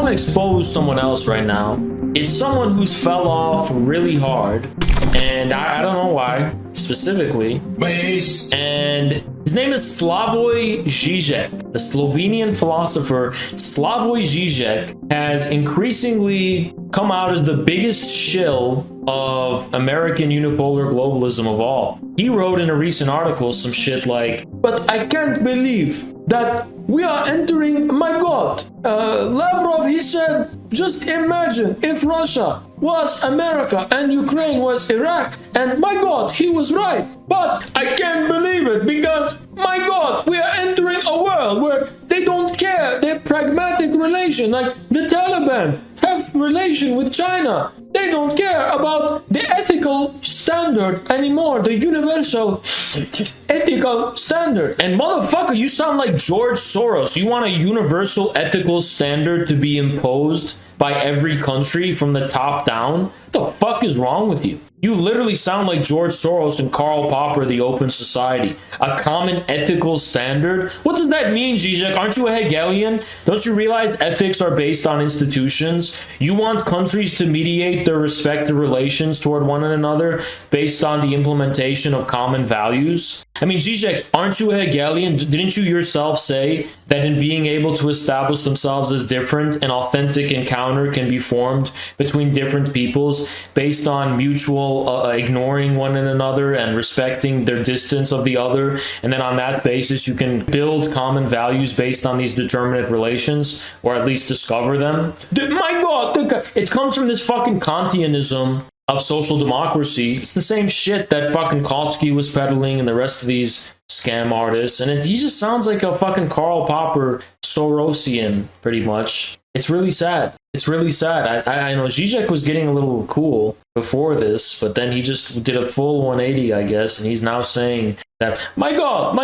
want to expose someone else right now. It's someone who's fell off really hard, and I don't know why specifically. And his name is Slavoj Zizek. The Slovenian philosopher Slavoj Zizek has increasingly come out as the biggest shill of American unipolar globalism of all. He wrote in a recent article some shit like, "But I can't believe that we are entering, my God, Lavrov, he said, just imagine if Russia was America and Ukraine was Iraq, and my God, he was right. But I can't believe it because, my God, we are entering a world where they don't care, they're pragmatic relation, like the Taliban have relation with China. They don't care about the ethical standard anymore, the universal ethical standard." And motherfucker, you sound like George Soros. You want a universal ethical standard to be imposed by every country from the top down? What the fuck is wrong with you? You literally sound like George Soros and Karl Popper, the Open Society. A common ethical standard? What does that mean, Zizek? Aren't you a Hegelian? Don't you realize ethics are based on institutions? You want countries to mediate their respective relations toward one another based on the implementation of common values? I mean, Zizek, aren't you a Hegelian? Didn't you yourself say that in being able to establish themselves as different, an authentic encounter can be formed between different peoples based on mutual ignoring one another and respecting their distance of the other, and then on that basis you can build common values based on these determinate relations, or at least discover them? My God, it comes from this fucking Kantianism of social democracy. It's the same shit that fucking Kautsky was peddling and the rest of these scam artists, and he just sounds like a fucking Karl Popper Sorosian, pretty much. It's really sad. It's really sad. I know Zizek was getting a little cool before this, but then he just did a full 180, I guess, and he's now saying that, my God,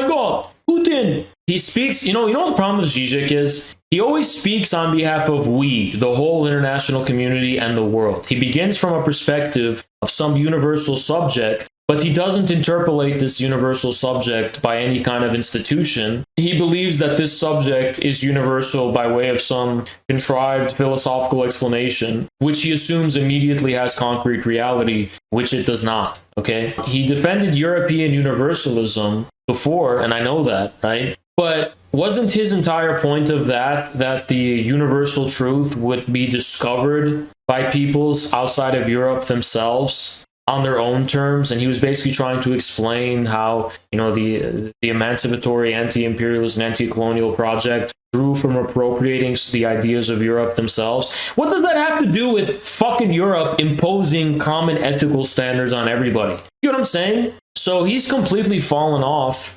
Putin. He speaks, you know what the problem with Zizek is? He always speaks on behalf of we, the whole international community and the world. He begins from a perspective of some universal subject, but he doesn't interpolate this universal subject by any kind of institution. He believes that this subject is universal by way of some contrived philosophical explanation, which he assumes immediately has concrete reality, which it does not, okay? He defended European universalism before, and I know that, right? But wasn't his entire point of that the universal truth would be discovered by peoples outside of Europe themselves on their own terms? And he was basically trying to explain how, the emancipatory anti-imperialist and anti-colonial project drew from appropriating the ideas of Europe themselves. What does that have to do with fucking Europe imposing common ethical standards on everybody? You know what I'm saying? So he's completely fallen off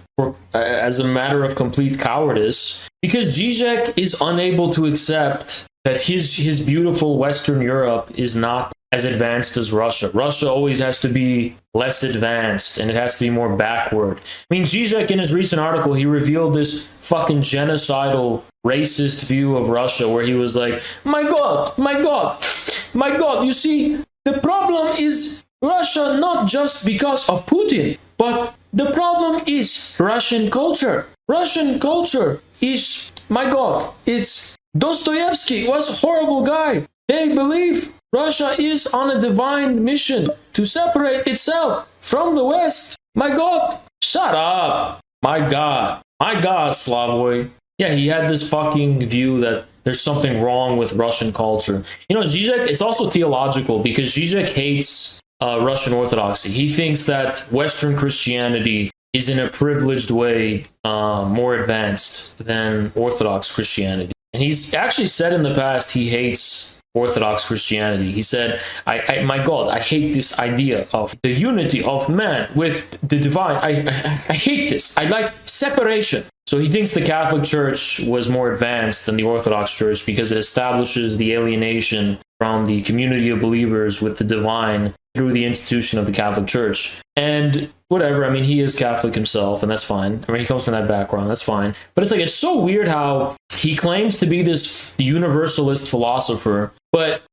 as a matter of complete cowardice, because Zizek is unable to accept that his beautiful Western Europe is not as advanced as Russia. Russia always has to be less advanced, and it has to be more backward. I mean, Zizek, in his recent article, he revealed this fucking genocidal, racist view of Russia, where he was like, my God, you see, the problem is Russia not just because of Putin, but the problem is Russian culture. Russian culture is, my God, it's Dostoevsky was a horrible guy. They believe Russia is on a divine mission to separate itself from the West. My God, shut up. My God, Slavoj. Yeah, he had this fucking view that there's something wrong with Russian culture. Zizek, it's also theological, because Zizek hates Russian Orthodoxy. He thinks that Western Christianity is in a privileged way more advanced than Orthodox Christianity. And he's actually said in the past he hates Orthodox Christianity. He said, my God, I hate this idea of the unity of man with the divine. I hate this. I like separation. So he thinks the Catholic Church was more advanced than the Orthodox Church because it establishes the alienation from the community of believers with the divine through the institution of the Catholic Church. And whatever, I mean, he is Catholic himself, and that's fine. I mean, he comes from that background, that's fine. But it's so weird how he claims to be this universalist philosopher, but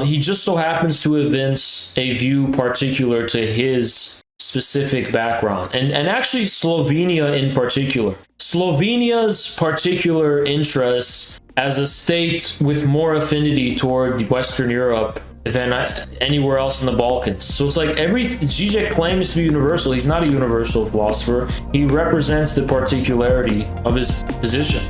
he just so happens to evince a view particular to his specific background. And actually Slovenia in particular. Slovenia's particular interests as a state with more affinity toward Western Europe than anywhere else in the Balkans. So it's like Zizek claims to be universal. He's not a universal philosopher. He represents the particularity of his position.